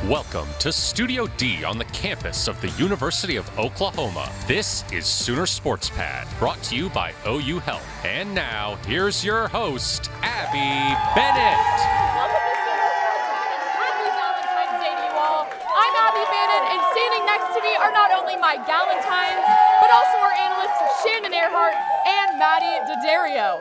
Welcome to Studio D on the campus of the University of Oklahoma. This is Sooner Sports Pad, brought to you by OU Health. And now, here's your host, Abbi Bennett. Welcome to Sooner Sports Pad and happy Valentine's Day to you all. I'm Abbi Bennett, and standing next to me are not only my Galentines, but also our analysts, Shannon Ehrhardt and Mady Daddario.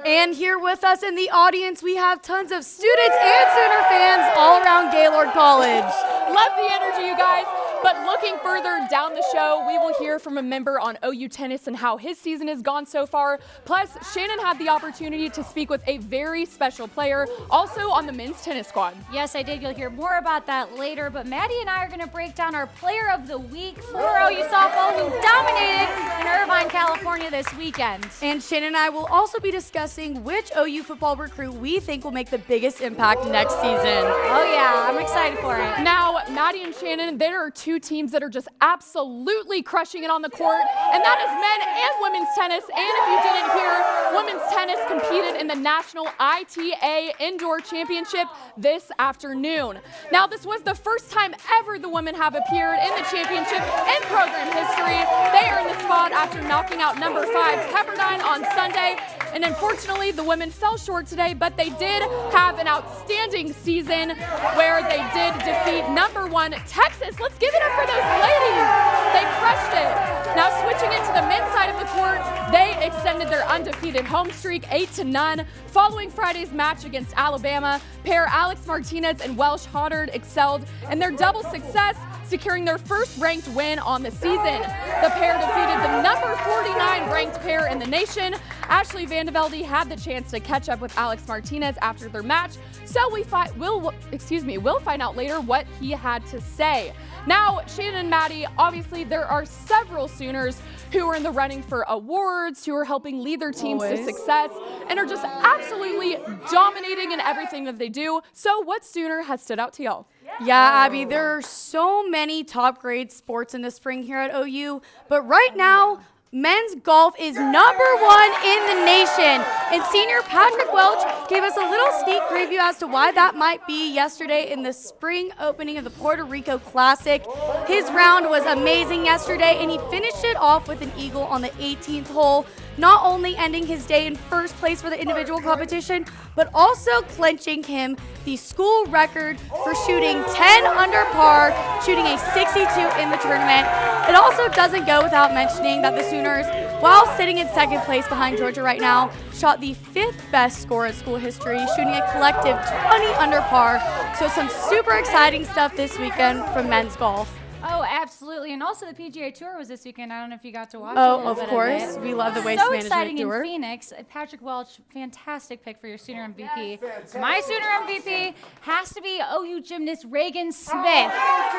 And here with us in the audience, we have tons of students and Sooner fans all around Gaylord College. Love the energy, you guys. But looking further down the show, we will hear from a member on OU tennis and how his season has gone so far. Plus, Shannon had the opportunity to speak with a very special player, also on the men's tennis squad. Yes, I did. You'll hear more about that later. But Mady and I are going to break down our player of the week for OU softball, who dominated in Irvine, California this weekend. And Shannon and I will also be discussing which OU football recruit we think will make the biggest impact next season. Oh, yeah. I'm excited for it. Now, Mady and Shannon, there are two teams that are just absolutely crushing it on the court, and that is men and women's tennis. And if you didn't hear, women's tennis competed in the National ITA Indoor Championship this afternoon. Now, this was the first time ever the women have appeared in the championship in program history. They earned the spot after knocking out number 5 Pepperdine on Sunday. And unfortunately, the women fell short today, but they did have an outstanding season where they did defeat number 1 Texas. Let's give it up for those ladies. They crushed it. Now switching into the men's side of the court, they extended their undefeated home streak 8-0. Following Friday's match against Alabama, pair Alex Martinez and Welsh Hoddard excelled in their double success, securing their first ranked win on the season. The pair defeated the number 49 ranked pair in the nation. Ashley Van De Velde had the chance to catch up with Alex Martinez after their match, so we'll find out later what he had to say. Now, Shannon and Mady, obviously there are several Sooners who are in the running for awards, who are helping lead their teams to success, and are just absolutely dominating in everything that they do. So what Sooner has stood out to y'all? Yeah, Abby, there are so many top grade sports in the spring here at OU, but right now, men's golf is #1 in the nation. And senior Patrick Welch gave us a little sneak preview as to why that might be yesterday in the spring opening of the Puerto Rico Classic. His round was amazing yesterday, and he finished it off with an eagle on the 18th hole, not only ending his day in first place for the individual competition, but also clinching him the school record for shooting 10 under par, shooting a 62 in the tournament. It also doesn't go without mentioning that the Sooners, while sitting in second place behind Georgia right now, shot the 5th best score in school history, shooting a collective 20 under par. So some super exciting stuff this weekend from men's golf. Oh, absolutely. And also the PGA Tour was this weekend. I don't know if you got to watch it. Oh, of course. We love the Waste So Management exciting Tour. in Phoenix. Patrick Welch, fantastic pick for your Sooner MVP. My Sooner MVP has to be OU gymnast Reagan Smith.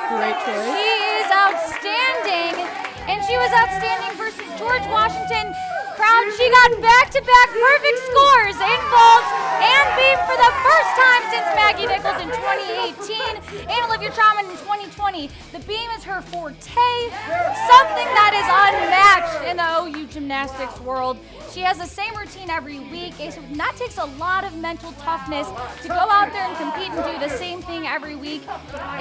Great choice. She is outstanding, and she was outstanding versus George Washington crowd. She got back-to-back perfect scores in vault and beam for the first time since Maggie Nichols in 2018 and Olivia Trauman in 2020. The beam is her forte, something that is unmatched in the OU gymnastics world. She has the same routine every week, and that takes a lot of mental toughness to go out there and compete and do the same thing every week.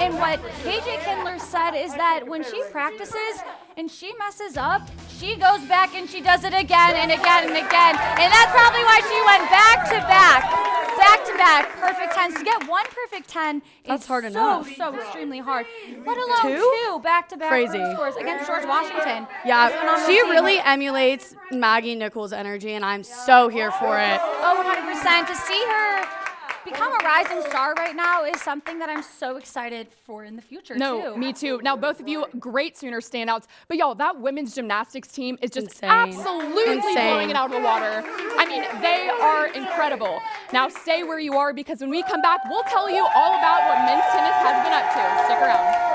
And what KJ Kindler said is that when she practices and she messes up, she goes back and she does it again and again and again. And that's probably why she went back-to-back perfect 10s. To get one perfect 10 is hard enough. so extremely hard, let alone two back-to-back Crazy. perfect scores against George Washington. Yeah, she really emulates Maggie Nichols' energy, and I'm so here for it. Oh, 100%. To see her become a rising star right now is something that I'm so excited for in the future, too. Me too. Now, both of you, great Sooner standouts. But y'all, that women's gymnastics team is just Insane. absolutely blowing it out of the water. I mean, they are incredible. Now, stay where you are, because when we come back, we'll tell you all about what men's tennis has been up to. Stick around.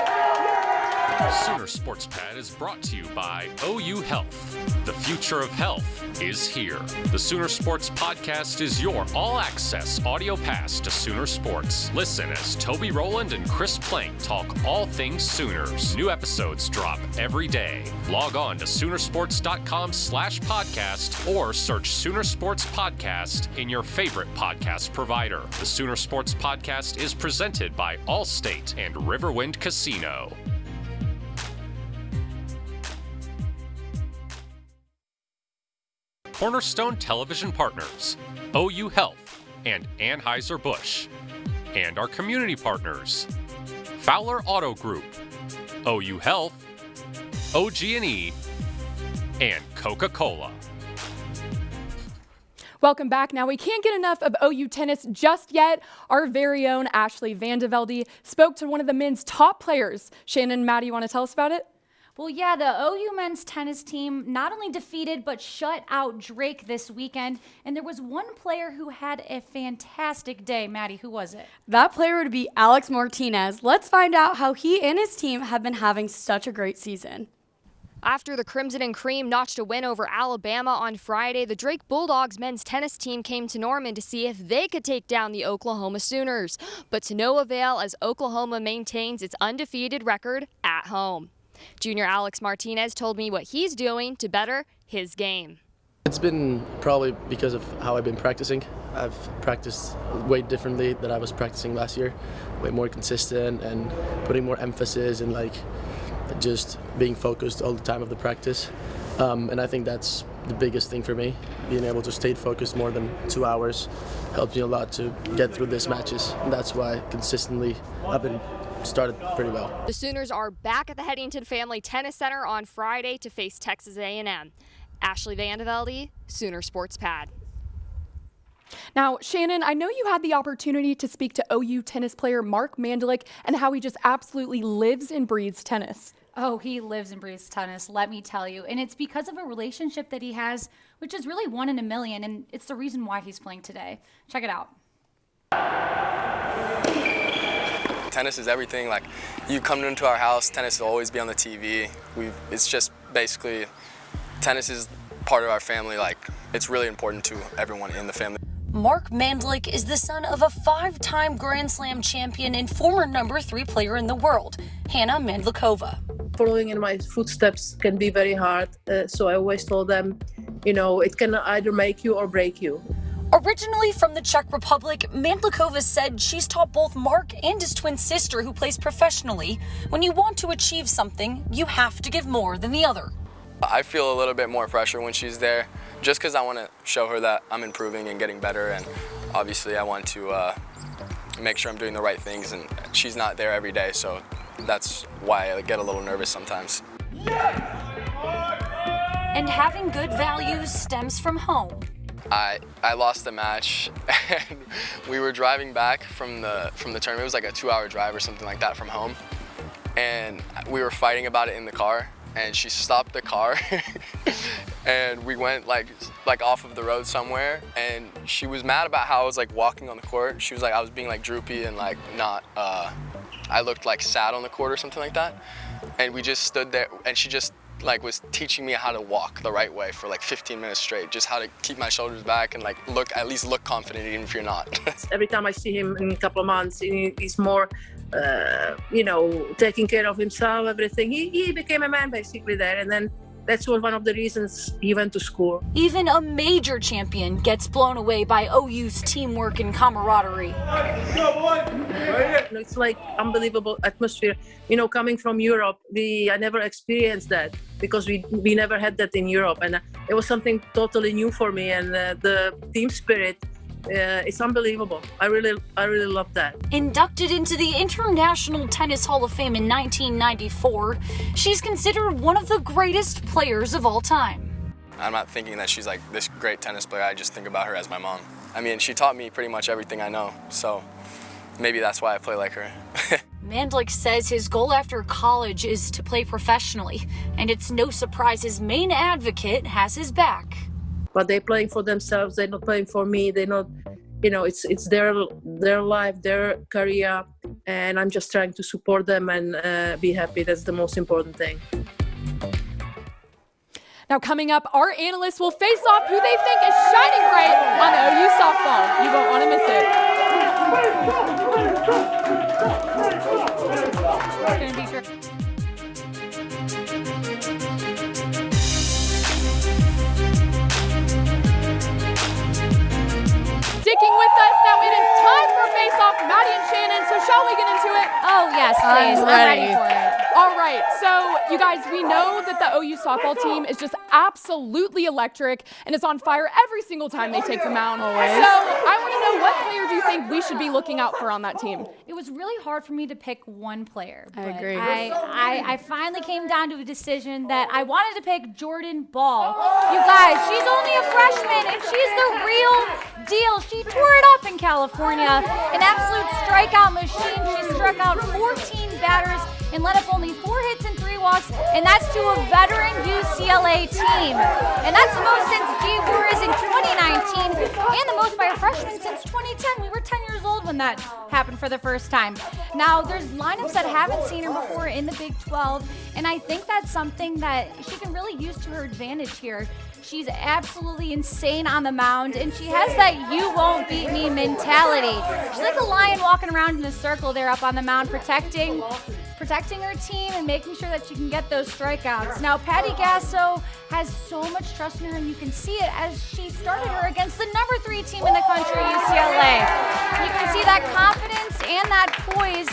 Sooner Sports Pad is brought to you by OU Health. The future of health is here. The Sooner Sports Podcast is your all-access audio pass to Sooner Sports. Listen as Toby Rowland and Chris Plank talk all things Sooners. New episodes drop every day. Log on to Soonersports.com/podcast or search Sooner Sports Podcast in your favorite podcast provider. The Sooner Sports Podcast is presented by Allstate and Riverwind Casino. Cornerstone Television Partners, OU Health, and Anheuser-Busch. And our community partners, Fowler Auto Group, OU Health, OG&E, and Coca-Cola. Welcome back. Now, we can't get enough of OU tennis just yet. Our very own Ashley Van De Velde spoke to one of the men's top players. Shannon and Mady, you want to tell us about it? Well, yeah, the OU men's tennis team not only defeated but shut out Drake this weekend. And there was one player who had a fantastic day. Mady, who was it? That player would be Alex Martinez. Let's find out how he and his team have been having such a great season. After the Crimson and Cream notched a win over Alabama on Friday, the Drake Bulldogs men's tennis team came to Norman to see if they could take down the Oklahoma Sooners. But to no avail as Oklahoma maintains its undefeated record at home. Junior Alex Martinez told me what he's doing to better his game. It's been probably because of how I've been practicing. I've practiced way differently than I was practicing last year, way more consistent and putting more emphasis and just being focused all the time of the practice. And I think that's the biggest thing for me. Being able to stay focused more than 2 hours helps me a lot to get through these matches. And that's why consistently I've been started pretty well. The Sooners are back at the Headington Family Tennis Center on Friday to face Texas A&M. Ashley Van De Velde, Sooner Sports Pad. Now, Shannon, I know you had the opportunity to speak to OU tennis player Mark Mandlik and how he just absolutely lives and breathes tennis. Oh, he lives and breathes tennis, let me tell you. And it's because of a relationship that he has, which is really 1 in a million, and it's the reason why he's playing today. Check it out. Tennis is everything. Like, you come into our house, tennis will always be on the TV. It's just basically, tennis is part of our family. Like, it's really important to everyone in the family. Mark Mandlik is the son of a 5-time Grand Slam champion and former number 3 player in the world, Hannah Mandlikova. Following in my footsteps can be very hard, so I always told them, it can either make you or break you. Originally from the Czech Republic, Mandlikova said she's taught both Mark and his twin sister, who plays professionally, when you want to achieve something, you have to give more than the other. I feel a little bit more pressure when she's there, just because I want to show her that I'm improving and getting better, and obviously I want to make sure I'm doing the right things, and she's not there every day, so that's why I get a little nervous sometimes. And having good values stems from home. I lost the match, and we were driving back from the tournament. It was like a 2-hour drive or something like that from home, and we were fighting about it in the car. And she stopped the car, and we went like off of the road somewhere. And she was mad about how I was walking on the court. She was I was being droopy and not. I looked sad on the court or something like that. And we just stood there, and she just was teaching me how to walk the right way for 15 minutes straight, just how to keep my shoulders back and at least look confident even if you're not. Every time I see him in a couple of months, he's more, taking care of himself, everything. He became a man basically there, and then that's one of the reasons he went to school. Even a major champion gets blown away by OU's teamwork and camaraderie. It's unbelievable atmosphere. Coming from Europe, I never experienced that because we never had that in Europe, and it was something totally new for me. And the team spirit, it's unbelievable. I really love that. Inducted into the International Tennis Hall of Fame in 1994, she's considered one of the greatest players of all time. I'm not thinking that she's this great tennis player. I just think about her as my mom. I mean, she taught me pretty much everything I know, so maybe that's why I play like her. Mandlik says his goal after college is to play professionally, and it's no surprise his main advocate has his back. But they're playing for themselves. They're not playing for me. They're not, it's their life, their career, and I'm just trying to support them and be happy. That's the most important thing. Now coming up, our analysts will face off who they think is shining bright on OU softball. You won't want to miss it. It's going to be great. Sticking with us now, it is time for Face Off, Mady and Shannon. So shall we get into it? Oh, yes, please. I'm ready for it. All right, so you guys, we know that the OU softball team is just absolutely electric and is on fire every single time they take the mound. So I want to know, what player do you think we should be looking out for on that team? It was really hard for me to pick one player. I agree. I finally came down to a decision that I wanted to pick Jordan Ball. You guys, she's only a freshman and she's the real deal. She tore it up in California. An absolute strikeout machine. She struck out 14 batters and let up only 4 hits and 3 walks, and that's to a veteran UCLA team. And that's the most since G. Warriors in 2019, and the most by a freshman since 2010. We were 10 years old when that happened for the first time. Now, there's lineups that haven't seen her before in the Big 12, and I think that's something that she can really use to her advantage here. She's absolutely insane on the mound, and she has that you won't beat me mentality. She's like a lion walking around in a circle there up on the mound, protecting her team and making sure that she can get those strikeouts. Now, Patty Gasso has so much trust in her, and you can see it as she started her against the number 3 team in the country, UCLA. You can see that confidence and that poise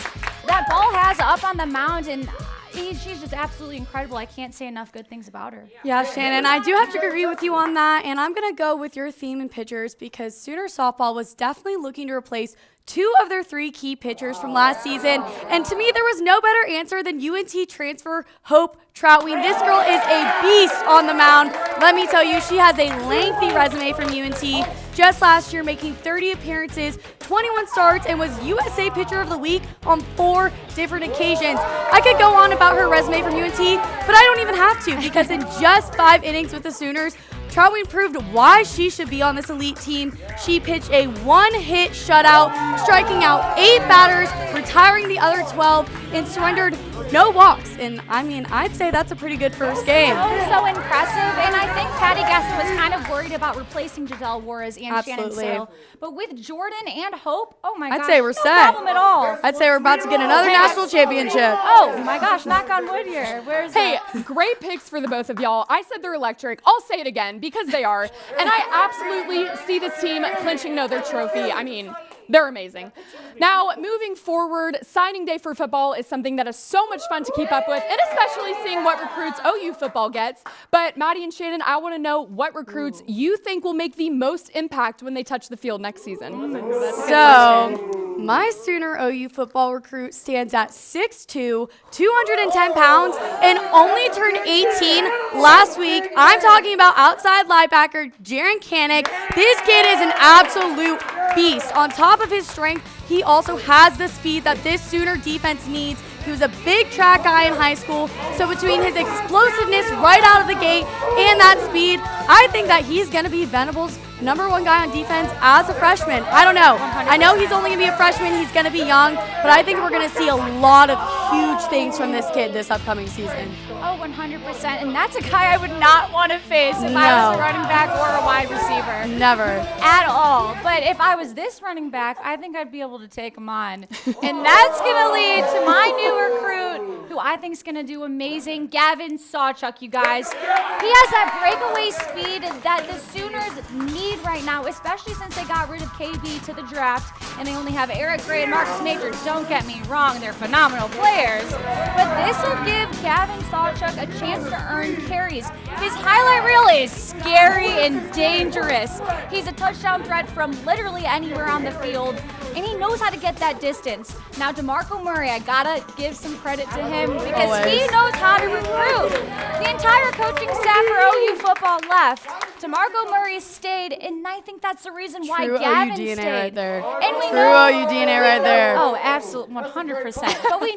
that Ball has up on the mound, and she's just absolutely incredible. I can't say enough good things about her. Yeah, Shannon, I do have to agree with you on that, and I'm going to go with your theme in pitchers because Sooner softball was definitely looking to replace 2 of their 3 key pitchers from last season, and to me, there was no better answer than UNT transfer Hope Troutween. This girl is a beast on the mound. Let me tell you, she has a lengthy resume from UNT. Just last year, making 30 appearances, 21 starts, and was USA Pitcher of the Week on 4 different occasions. I could go on about her resume from UNT, but I don't even have to because in just 5 innings with the Sooners, Troutween proved why she should be on this elite team. She pitched a 1-hit shutout, striking out 8 batters, retiring the other 12, and surrendered no walks. And I mean, I'd say that's a pretty good first game. So impressive. And I think Patty Gasso was kind of worried about replacing Giselle Juarez and Shannon Sale. But with Jordan and Hope, oh my gosh, I'd say we're no set. problem at all. I'd say we're about to get another national championship. Oh my gosh, knock on wood here. Hey, great picks for the both of y'all. I said they're electric. I'll say it again because they are. And I absolutely see this team clinching another trophy. I mean, they're amazing. Now, moving forward, signing day for football is something that is so much fun to keep up with, and especially seeing what recruits OU football gets. But Mady and Shannon, I want to know what recruits you think will make the most impact when they touch the field next season. So, my Sooner OU football recruit stands at 6'2", 210 pounds, and only turned 18 last week. I'm talking about outside linebacker Jaron Kanik. This kid is an absolute beast. On top of his strength, he also has the speed that this Sooner defense needs. He was a big track guy in high school, so between his explosiveness right out of the gate and that speed, I think that he's going to be Venables' #1 guy on defense as a freshman. I don't know. 100%. I know he's only going to be a freshman. He's going to be young, but I think we're going to see a lot of huge things from this kid this upcoming season. Oh, 100%. And that's a guy I would not want to face if I was a running back or a wide receiver. Never. At all. But if I was this running back, I think I'd be able to take him on. And that's going to lead to my new recruit, who I think is going to do amazing, Gavin Sawchuck, you guys. He has that breakaway speed that the Sooners need right now, especially since they got rid of KB to the draft, and they only have Eric Gray and Marcus Major. Don't get me wrong, they're phenomenal players. But this will give Gavin Sawchuck a chance to earn carries. His highlight reel is scary and dangerous. He's a touchdown threat from literally anywhere on the field, and he knows how to get that distance. Now, DeMarco Murray, I gotta give some credit to him because he knows how to recruit. The entire coaching staff for OU football left. DeMarco Murray stayed, and I think that's the reason why Gavin stayed. True OU DNA right there. And we True know, OU DNA right there. Oh, absolutely, 100%. But we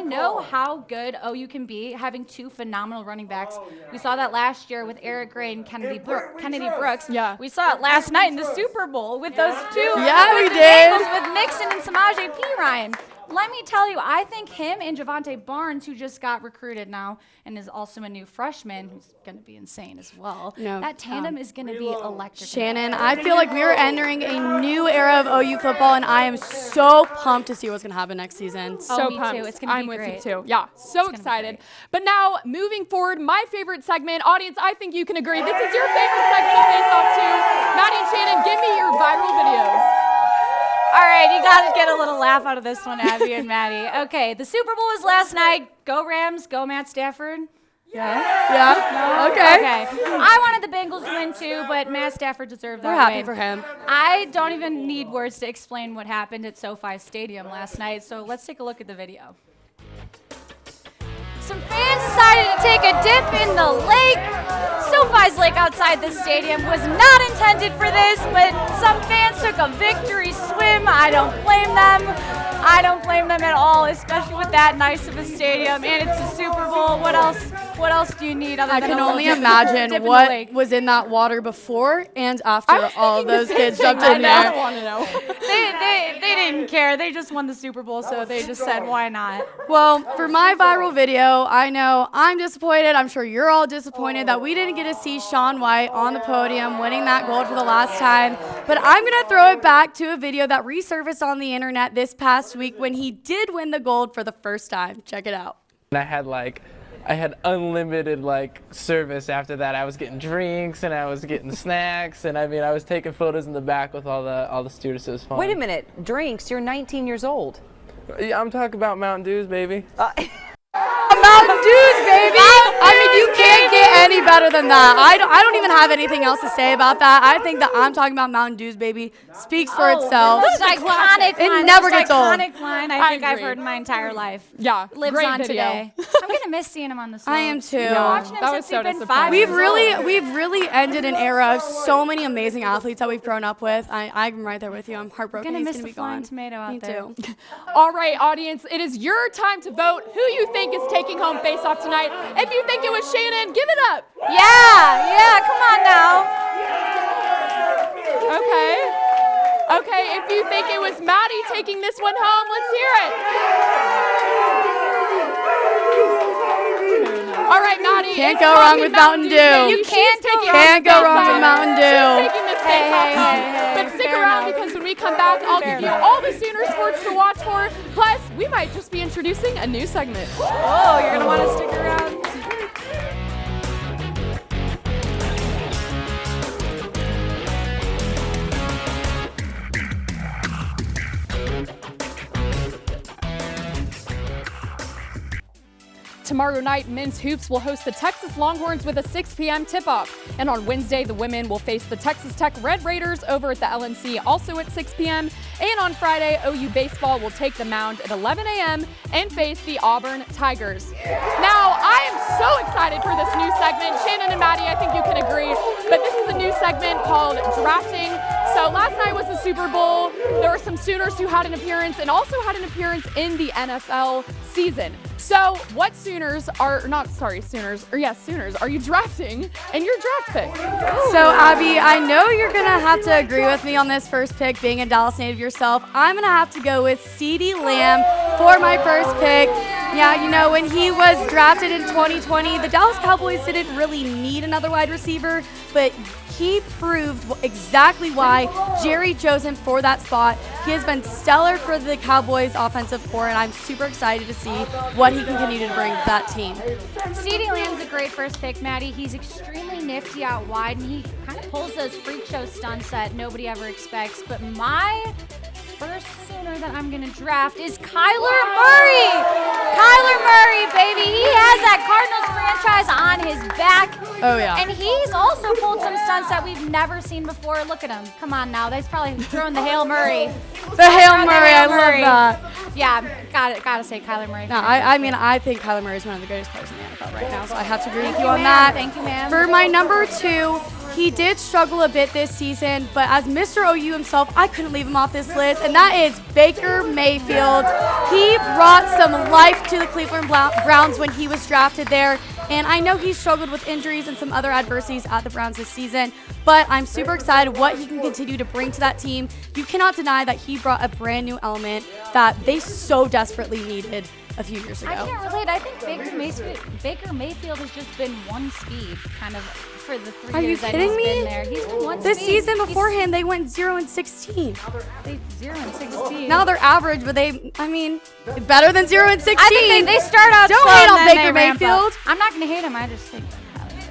know how good OU can be having 2 phenomenal running backs. We saw that last year with Eric Gray and Kennedy Brooks. Yeah. We saw it last night in the Super Bowl with those 2. Yeah, we did. With Mixon and Samaje Perine. let me tell you, I think him and Javante Barnes, who just got recruited now and is also a new freshman, who's going to be insane as well. No, that tandem is going to be electric. Shannon, I feel like we are entering a new era of OU football, and I am so pumped to see what's going to happen next season. So me pumped. too. It's gonna be I'm great. with you too. Yeah, so excited. But now, moving forward, my favorite segment, audience, I think you can agree, this is your favorite segment of Face Off too. Maddie and Shannon, give me your viral videos. All right, you got to get a little laugh out of this one, Abby and Maddie. Okay, the Super Bowl was last night. Go Rams, go Matt Stafford. Yeah. Okay. Okay. I wanted the Bengals to win too, but Matt Stafford deserved that We're happy win. for him. I don't even need words to explain what happened at SoFi Stadium last night, so let's take a look at the video. Some fans decided to take a dip in the lake. SoFi's lake outside the stadium was not intended for this, but some fans took a victory swim. I don't blame them. I don't blame them at all, especially with that nice of a stadium, and it's a Super Bowl. What else do you need other than I can a only little dip imagine in the what lake? was in that water before and after all of those kids jumped I in don't there. want to know. They didn't care. They just won the Super Bowl, so they just said, why not? Well, for my viral video, I know I'm disappointed. I'm sure you're all disappointed that we didn't get to see Shaun White on the podium winning that gold for the last time. But I'm going to throw it back to a video that resurfaced on the internet this past week when he did win the gold for the first time. Check it out. I had unlimited service after that. I was getting drinks and I was getting snacks, and I was taking photos in the back with all the students. It was fun. Wait a minute, drinks? You're 19 years old. Yeah, I'm talking about Mountain Dews, baby. Mountain Dews, baby! I mean, you can't get any better than that. I don't even have anything else to say about that. I think that I'm talking about Mountain Dews, baby, speaks for itself. That's an iconic line. It never gets old. Iconic line I think I've agree. heard in my entire life. Yeah, Lives great on video. today. I'm gonna miss seeing him on the slope. I am too. Been watching him That was since so we've been disappointing. 5 We've years old. really ended an era of so many amazing athletes that we've grown up with. I'm right there with you. I'm heartbroken. Gonna He's miss gonna the be flying gone. tomato out Me there. too. All right, audience, it is your time to vote who you think is taking home face-off tonight. If you think it was Shannon, give it up. Yeah, come on now. Okay, if you think it was Mady taking this one home, let's hear it. All right, Mady. Can't it's go wrong talking with Mountain Dew. baby. You She's taking Can't this go wrong face-off. with Mountain Dew. She's taking this face-off home. hey, But stick fair around enough. because when we come back, I'll give you all the Sooner sports to watch for. Plus, we might just be introducing a new segment. Oh, you're gonna want to stick around. Tomorrow night, men's hoops will host the Texas Longhorns with a 6 p.m. tip-off. And on Wednesday, the women will face the Texas Tech Red Raiders over at the LNC, also at 6 p.m. And on Friday, OU baseball will take the mound at 11 a.m. and face the Auburn Tigers. Now, I am so excited for this new segment. Shannon and Mady, I think you can agree, but this is a new segment called Drafting. So last night was the Super Bowl. There were some Sooners who had an appearance and also had an appearance in the NFL season. So what Sooners are you drafting in your draft pick? So, Abby, I know you're going to have to agree with me on this first pick, being a Dallas native yourself. I'm going to have to go with CeeDee Lamb for my first pick. Yeah, you know, when he was drafted in 2020, the Dallas Cowboys didn't really need another wide receiver, but he proved exactly why Jerry chose him for that spot. He has been stellar for the Cowboys offensive core, and I'm super excited to see what he can continue to bring to that team. CeeDee Lamb's a great first pick, Mady. He's extremely nifty out wide, and he kind of pulls those freak show stunts that nobody ever expects. But my first Sooner that I'm going to draft is Kyler Murray. Kyler Murray, baby. He has that Cardinals franchise on his back. Oh, yeah. And he's also pulled some stunts that we've never seen before. Look at him. Come on now. He's probably throwing the Hail Murray. The Hail Murray, I love that. Yeah, gotta say Kyler Murray. No, I think Kyler Murray is one of the greatest players in the NFL right now, so I have to agree with you on that. Thank you, ma'am. For my number 2, he did struggle a bit this season, but as Mr. OU himself, I couldn't leave him off this list, and that is Baker Mayfield. He brought some life to the Cleveland Browns when he was drafted there, And I know he's struggled with injuries and some other adversities at the Browns this season, but I'm super excited what he can continue to bring to that team. You cannot deny that he brought a brand new element that they so desperately needed a few years ago. I can't relate. I think Baker Mayfield has just been one speed kind of for the 3 years that he's been there. He's been one This speed. season beforehand, they went 0-16. They 0-16. Now they're average, but better than 0-16. I think they start out Don't slow hate and on then Baker they ramp up. Mayfield. I'm not going to hate him. I just think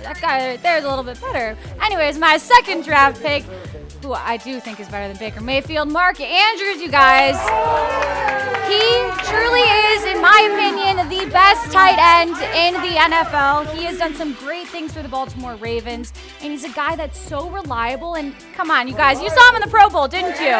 that guy right there is a little bit better. Anyways, my second draft pick, who I do think is better than Baker Mayfield, Mark Andrews, you guys. He truly is, in my opinion, the best tight end in the NFL. He has done some great things for the Baltimore Ravens, and he's a guy that's so reliable. And come on, you guys, you saw him in the Pro Bowl, didn't you?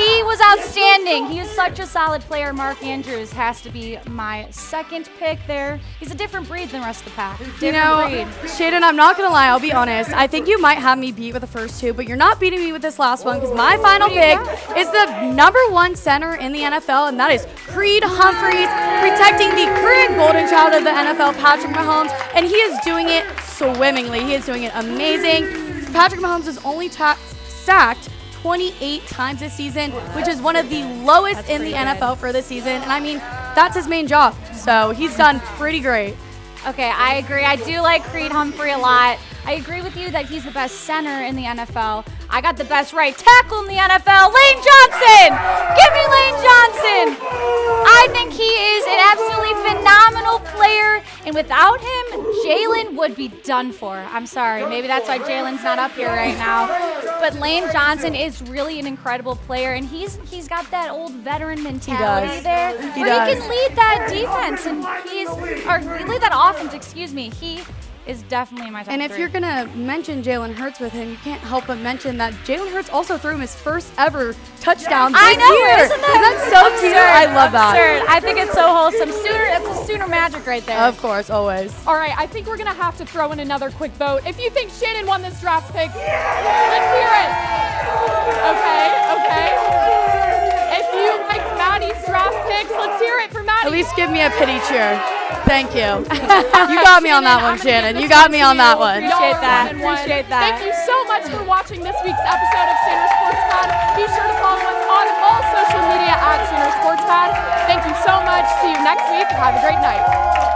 He was outstanding. He is such a solid player. Mark Andrews has to be my second pick there. He's a different breed than the rest of the pack. Different breed. Shannon, I'm not going to lie. I'll be honest. I think you might have me beat with the first two, but you're not beating me with this last one because my final pick is the #1 center in the NFL, and that is Creed Humphreys, protecting the current golden child of the NFL, Patrick Mahomes, and he is doing it swimmingly. He is doing it amazing. Patrick Mahomes is only sacked 28 times this season, which is one of the lowest in the NFL for this season, and I mean, that's his main job, so he's done pretty great. Okay, I agree. I do like Creed Humphrey a lot. I agree with you that he's the best center in the NFL. I got the best right tackle in the NFL, Lane Johnson! Give me Lane Johnson! I think he is an absolutely phenomenal player, and without him, Jalen would be done for. I'm sorry, maybe that's why Jalen's not up here right now. But Lane Johnson is really an incredible player, and he's got that old veteran mentality there. He can lead that defense, and lead that offense, excuse me. He is definitely in my top And if three. you're going to mention Jalen Hurts with him, you can't help but mention that Jalen Hurts also threw him his first ever touchdown this I know, year. isn't that so cute? I love that. Absurd. I think it's so wholesome. That's a Sooner magic right there. Of course, always. All right, I think we're going to have to throw in another quick vote. If you think Shannon won this draft pick, let's hear it. Okay. If you liked Maddie's draft picks, let's hear it for Maddie. At least give me a pity cheer. Thank you. You got me on that one, Shannon. You got me on that one. Appreciate that. Appreciate that. Thank you so much for watching this week's episode of Sooner Sports Pad. Be sure to follow us on all social media at Sooner Sports Pad. Thank you so much. See you next week. Have a great night.